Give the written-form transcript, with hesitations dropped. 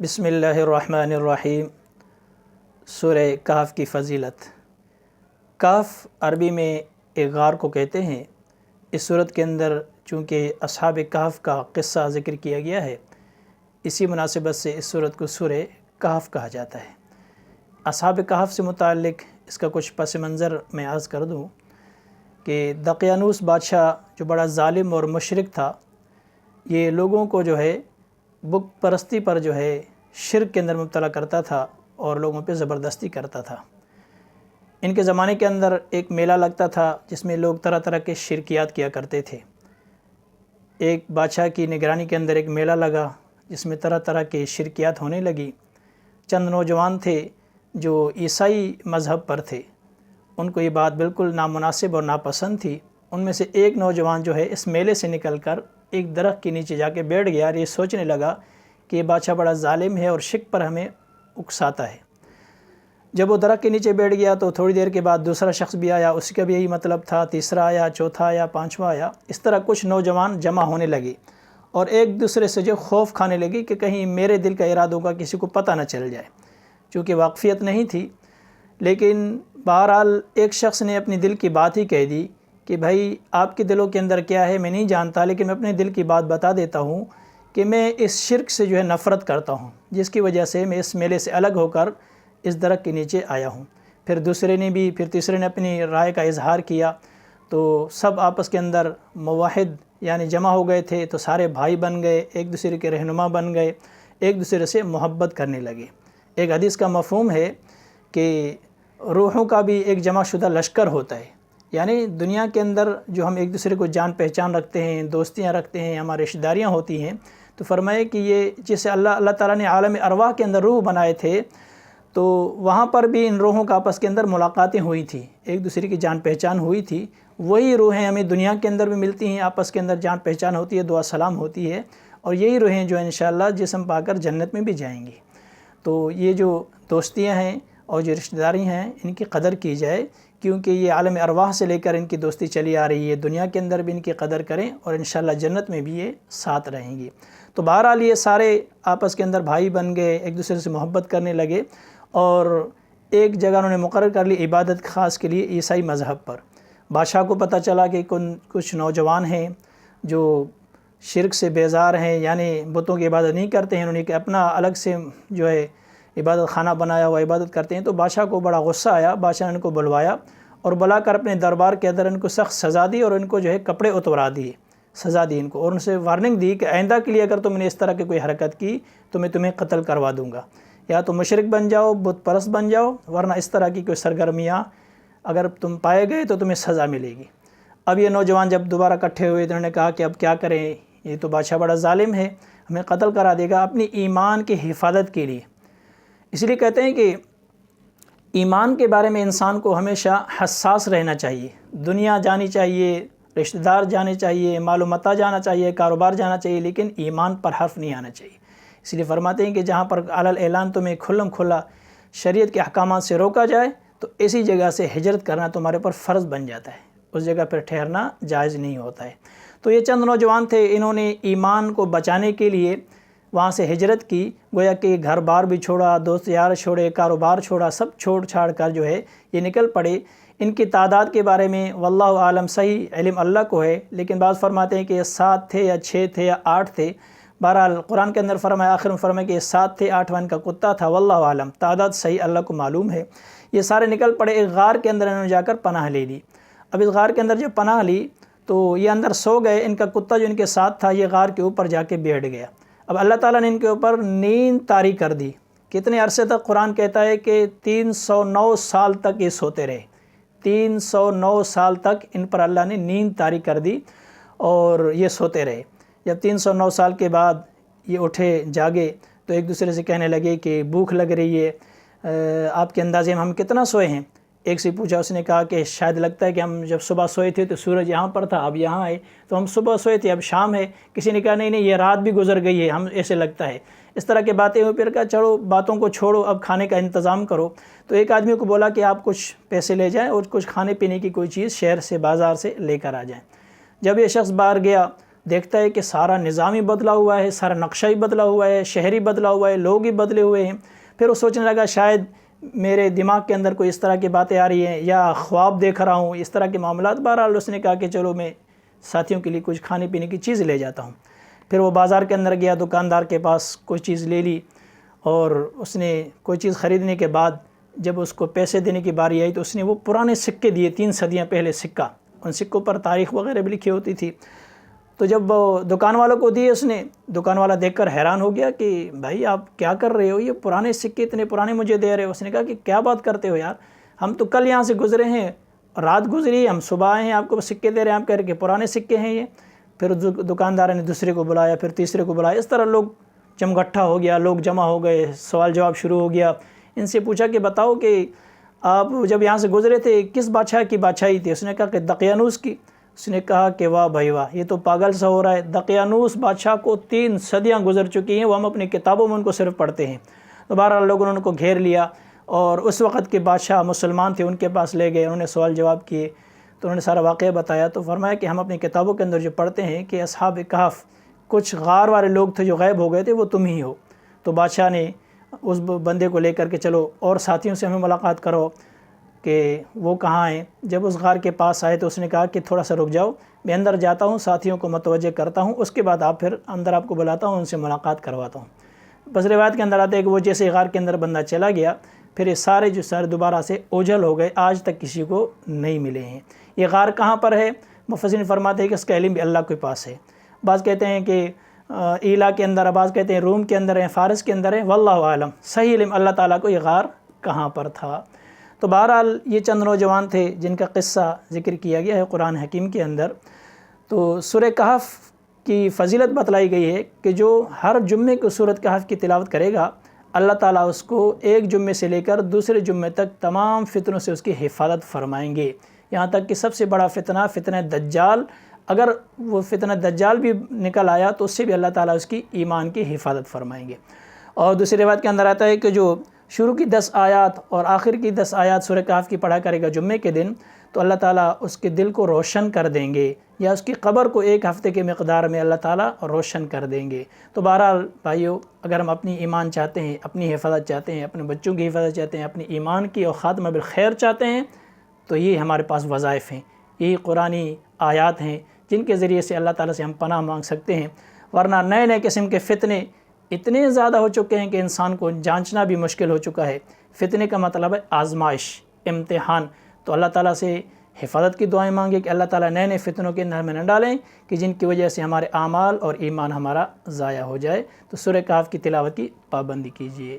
بسم اللہ الرحمن الرحیم۔ سورہ کہف کی فضیلت۔ کہف عربی میں ایک غار کو کہتے ہیں۔ اس صورت کے اندر چونکہ اصحاب کہف کا قصہ ذکر کیا گیا ہے، اسی مناسبت سے اس صورت کو سورہ کہف کہا جاتا ہے۔ اصحاب کہف سے متعلق اس کا کچھ پس منظر میں عرض کر دوں کہ دقیانوس بادشاہ جو بڑا ظالم اور مشرک تھا، یہ لوگوں کو جو ہے بت پرستی پر جو ہے شرک کے اندر مبتلا کرتا تھا اور لوگوں پہ زبردستی کرتا تھا۔ ان کے زمانے کے اندر ایک میلہ لگتا تھا جس میں لوگ طرح طرح کے شرکیات کیا کرتے تھے۔ ایک بادشاہ کی نگرانی کے اندر ایک میلہ لگا جس میں طرح طرح کے شرکیات ہونے لگی۔ چند نوجوان تھے جو عیسائی مذہب پر تھے، ان کو یہ بات بالکل نامناسب اور ناپسند تھی۔ ان میں سے ایک نوجوان جو ہے اس میلے سے نکل کر ایک درخت کے نیچے جا کے بیٹھ گیا اور یہ سوچنے لگا کہ یہ بادشاہ بڑا ظالم ہے اور شرک پر ہمیں اکساتا ہے۔ جب وہ درخت کے نیچے بیٹھ گیا تو تھوڑی دیر کے بعد دوسرا شخص بھی آیا، اس کا بھی یہی مطلب تھا، تیسرا آیا، چوتھا آیا، پانچواں آیا۔ اس طرح کچھ نوجوان جمع ہونے لگے اور ایک دوسرے سے جو خوف کھانے لگی کہ کہیں میرے دل کا ارادہ ہوگا کسی کو پتہ نہ چل جائے، چونکہ واقفیت نہیں تھی۔ لیکن بہرحال ایک شخص نے اپنی دل کی بات ہی کہہ دی کہ بھائی آپ کے دلوں کے اندر کیا ہے میں نہیں جانتا، لیکن میں اپنے دل کی بات بتا دیتا ہوں کہ میں اس شرک سے جو ہے نفرت کرتا ہوں، جس کی وجہ سے میں اس میلے سے الگ ہو کر اس درخت کے نیچے آیا ہوں۔ پھر دوسرے نے بھی، پھر تیسرے نے اپنی رائے کا اظہار کیا، تو سب آپس کے اندر موحد یعنی جمع ہو گئے تھے، تو سارے بھائی بن گئے، ایک دوسرے کے رہنما بن گئے، ایک دوسرے سے محبت کرنے لگے۔ ایک حدیث کا مفہوم ہے کہ روحوں کا بھی ایک جمع شدہ لشکر ہوتا ہے، یعنی دنیا کے اندر جو ہم ایک دوسرے کو جان پہچان رکھتے ہیں، دوستیاں رکھتے ہیں، ہماری رشتہ داریاں ہوتی ہیں، تو فرمائے کہ یہ جسے اللہ تعالیٰ نے عالم ارواح کے اندر روح بنائے تھے، تو وہاں پر بھی ان روحوں کا آپس کے اندر ملاقاتیں ہوئی تھیں، ایک دوسرے کی جان پہچان ہوئی تھی۔ وہی روحیں ہمیں دنیا کے اندر بھی ملتی ہیں، آپس کے اندر جان پہچان ہوتی ہے، دعا سلام ہوتی ہے، اور یہی روحیں جو انشاءاللہ جسم پا کر جنت میں بھی جائیں گی۔ تو یہ جو دوستیاں ہیں اور جو رشتہ داری ہیں ان کی قدر کی جائے، کیونکہ یہ عالم ارواح سے لے کر ان کی دوستی چلی آ رہی ہے۔ دنیا کے اندر بھی ان کی قدر کریں اور انشاءاللہ جنت میں بھی یہ ساتھ رہیں گی۔ تو بہرحال یہ سارے آپس کے اندر بھائی بن گئے، ایک دوسرے سے محبت کرنے لگے، اور ایک جگہ انہوں نے مقرر کر لی عبادت خاص کے لیے عیسائی مذہب پر۔ بادشاہ کو پتہ چلا کہ کچھ نوجوان ہیں جو شرک سے بیزار ہیں، یعنی بتوں کی عبادت نہیں کرتے ہیں، انہوں نے اپنا الگ سے جو ہے عبادت خانہ بنایا ہوا عبادت کرتے ہیں۔ تو بادشاہ کو بڑا غصہ آیا، بادشاہ نے ان کو بلوایا اور بلا کر اپنے دربار کے اندر ان کو سخت سزا دی اور ان کو جو ہے کپڑے اتروا دیے، سزا دی ان کو، اور ان سے وارننگ دی کہ آئندہ کے لیے اگر تم نے اس طرح کی کوئی حرکت کی تو میں تمہیں قتل کروا دوں گا، یا تو مشرک بن جاؤ، بت پرست بن جاؤ، ورنہ اس طرح کی کوئی سرگرمیاں اگر تم پائے گئے تو تمہیں سزا ملے گی۔ اب یہ نوجوان جب دوبارہ اکٹھے ہوئے تو انہوں نے کہا کہ اب کیا کریں، یہ تو بادشاہ بڑا ظالم ہے، ہمیں قتل کرا دے گا، اپنی ایمان کی حفاظت کے لیے۔ اس لیے کہتے ہیں کہ ایمان کے بارے میں انسان کو ہمیشہ حساس رہنا چاہیے۔ دنیا جانی چاہیے، رشتہ دار جانے چاہیے، مال و متاع جانا چاہیے، کاروبار جانا چاہیے، لیکن ایمان پر حرف نہیں آنا چاہیے۔ اس لیے فرماتے ہیں کہ جہاں پر علی الاعلان تمہیں کھلم کھلا شریعت کے احکامات سے روکا جائے تو ایسی جگہ سے ہجرت کرنا تمہارے پر فرض بن جاتا ہے، اس جگہ پر ٹھہرنا جائز نہیں ہوتا ہے۔ تو یہ چند نوجوان تھے، انہوں نے ایمان کو بچانے کے لیے وہاں سے ہجرت کی، گویا کہ گھر بار بھی چھوڑا، دوست یار چھوڑے، کاروبار چھوڑا، سب چھوڑ چھاڑ کر جو ہے یہ نکل پڑے۔ ان کی تعداد کے بارے میں واللہ عالم، صحیح علم اللہ کو ہے، لیکن بعض فرماتے ہیں کہ یہ 7 تھے یا 6 تھے یا 8 تھے۔ بہرحال قرآن کے اندر فرمایا، آخر میں فرمایا کہ یہ 7 تھے، 8واں ان کا کتا تھا، واللہ عالم، تعداد صحیح اللہ کو معلوم ہے۔ یہ سارے نکل پڑے، ایک غار کے اندر انہوں نے جا کر پناہ لے لی۔ اب اس غار کے اندر جب پناہ لی تو یہ اندر سو گئے، ان کا کتا جو ان کے ساتھ تھا یہ غار کے اوپر جا کے بیٹھ گیا۔ اب اللہ تعالیٰ نے ان کے اوپر نیند طاری کر دی۔ کتنے عرصے تک؟ قرآن کہتا ہے کہ 309 سال تک یہ سوتے رہے، 309 سال تک ان پر اللہ نے نیند طاری کر دی اور یہ سوتے رہے۔ جب 309 سال کے بعد یہ اٹھے، جاگے، تو ایک دوسرے سے کہنے لگے کہ بھوک لگ رہی ہے، آپ کے اندازے میں ہم کتنا سوئے ہیں؟ ایک سے پوچھا، اس نے کہا کہ شاید لگتا ہے کہ ہم جب صبح سوئے تھے تو سورج یہاں پر تھا، اب یہاں ہے، تو ہم صبح سوئے تھے اب شام ہے۔ کسی نے کہا نہیں نہیں، یہ رات بھی گزر گئی ہے، ہم ایسے لگتا ہے۔ اس طرح کی باتیں ہوئی، پھر کہا چلو باتوں کو چھوڑو، اب کھانے کا انتظام کرو۔ تو ایک آدمی کو بولا کہ آپ کچھ پیسے لے جائیں اور کچھ کھانے پینے کی کوئی چیز شہر سے، بازار سے لے کر آ جائیں۔ جب یہ شخص باہر گیا دیکھتا ہے کہ سارا نظام ہی بدلا ہوا ہے، سارا نقشہ ہی بدلا ہوا ہے، شہر ہی بدلا ہوا ہے، لوگ ہی بدلے ہوئے ہیں۔ پھر وہ سوچنے لگا شاید میرے دماغ کے اندر کوئی اس طرح کی باتیں آ رہی ہیں یا خواب دیکھ رہا ہوں، اس طرح کے معاملات۔ بہرحال اس نے کہا کہ چلو میں ساتھیوں کے لیے کچھ کھانے پینے کی چیز لے جاتا ہوں۔ پھر وہ بازار کے اندر گیا، دکاندار کے پاس کوئی چیز لے لی، اور اس نے کوئی چیز خریدنے کے بعد جب اس کو پیسے دینے کی باری آئی تو اس نے وہ پرانے سکے دیے، 3 صدیاں پہلے سکہ، ان سکوں پر تاریخ وغیرہ بھی لکھی ہوتی تھی۔ تو جب دکان والوں کو دیے اس نے، دکان والا دیکھ کر حیران ہو گیا کہ بھائی آپ کیا کر رہے ہو، یہ پرانے سکے اتنے پرانے مجھے دے رہے ہو۔ اس نے کہا کہ کیا بات کرتے ہو یار، ہم تو کل یہاں سے گزرے ہیں، رات گزری، ہم صبح آئے ہیں، آپ کو سکے دے رہے ہیں، آپ کہہ رہے کہ پرانے سکے ہیں یہ۔ پھر دکاندار نے دوسرے کو بلایا، پھر تیسرے کو بلایا، اس طرح لوگ جمگٹھا ہو گیا، لوگ جمع ہو گئے، سوال جواب شروع ہو گیا۔ ان سے پوچھا کہ بتاؤ کہ آپ جب یہاں سے گزرے تھے کس بادشاہ کی بادشاہی تھی؟ اس نے کہا کہ دقیانوس کی۔ اس نے کہا کہ واہ بھائی واہ، یہ تو پاگل سا ہو رہا ہے، دقیانوس بادشاہ کو 3 صدیاں گزر چکی ہیں، وہ ہم اپنی کتابوں میں ان کو صرف پڑھتے ہیں۔ تو بہرحال لوگوں نے ان کو گھیر لیا، اور اس وقت کے بادشاہ مسلمان تھے، ان کے پاس لے گئے، انہوں نے سوال جواب کیے، تو انہوں نے سارا واقعہ بتایا۔ تو فرمایا کہ ہم اپنی کتابوں کے اندر جو پڑھتے ہیں کہ اصحاب کہف کچھ غار والے لوگ تھے جو غائب ہو گئے تھے، وہ تم ہی ہو۔ تو بادشاہ نے اس بندے کو لے کر کے چلو اور ساتھیوں سے ہمیں ملاقات کرو کہ وہ کہاں ہیں۔ جب اس غار کے پاس آئے تو اس نے کہا کہ تھوڑا سا رک جاؤ، میں اندر جاتا ہوں، ساتھیوں کو متوجہ کرتا ہوں، اس کے بعد آپ پھر اندر آپ کو بلاتا ہوں، ان سے ملاقات کرواتا ہوں۔ بس روایت کے اندر آتا ہے کہ وہ جیسے غار کے اندر بندہ چلا گیا، پھر یہ سارے دوبارہ سے اوجھل ہو گئے، آج تک کسی کو نہیں ملے ہیں۔ یہ غار کہاں پر ہے؟ مفسرین فرماتے ہیں کہ اس کا علم بھی اللہ کے پاس ہے۔ بعض کہتے ہیں کہ ایلا کے اندر، بعض کہتے ہیں روم کے اندر ہے، فارس کے اندر ہے، واللہ عالم، صحیح علم اللہ تعالیٰ کو یہ غار کہاں پر تھا۔ تو بہرحال یہ چند نوجوان تھے جن کا قصہ ذکر کیا گیا ہے قرآن حکیم کے اندر۔ تو سورہ کہف کی فضیلت بتلائی گئی ہے کہ جو ہر جمعے کو سورۃ کہف کی تلاوت کرے گا، اللہ تعالیٰ اس کو ایک جمعے سے لے کر دوسرے جمعے تک تمام فتنوں سے اس کی حفاظت فرمائیں گے، یہاں تک کہ سب سے بڑا فتنہ دجال، اگر وہ فتنہ دجال بھی نکل آیا تو اس سے بھی اللہ تعالیٰ اس کی ایمان کی حفاظت فرمائیں گے۔ اور دوسری روایت کے اندر آتا ہے کہ جو شروع کی 10 آیات اور آخر کی 10 آیات سورہ کہف کی پڑھا کرے گا جمعے کے دن، تو اللہ تعالیٰ اس کے دل کو روشن کر دیں گے، یا اس کی قبر کو 1 ہفتے کے مقدار میں اللہ تعالیٰ روشن کر دیں گے۔ تو بہرحال بھائیو، اگر ہم اپنی ایمان چاہتے ہیں، اپنی حفاظت چاہتے ہیں، اپنے بچوں کی حفاظت چاہتے ہیں، اپنی ایمان کی اور خاتمہ بالخیر چاہتے ہیں، تو یہ ہمارے پاس وظائف ہیں، یہی قرآنی آیات ہیں جن کے ذریعے سے اللہ تعالیٰ سے ہم پناہ مانگ سکتے ہیں۔ ورنہ نئے قسم کے فتنے اتنے زیادہ ہو چکے ہیں کہ انسان کو جانچنا بھی مشکل ہو چکا ہے۔ فتنے کا مطلب ہے آزمائش، امتحان۔ تو اللہ تعالیٰ سے حفاظت کی دعائیں مانگیں کہ اللہ تعالیٰ نئے فتنوں کے اندر میں نہ ڈالیں کہ جن کی وجہ سے ہمارے اعمال اور ایمان ہمارا ضائع ہو جائے۔ تو سورہ کہف کی تلاوت کی پابندی کیجیے۔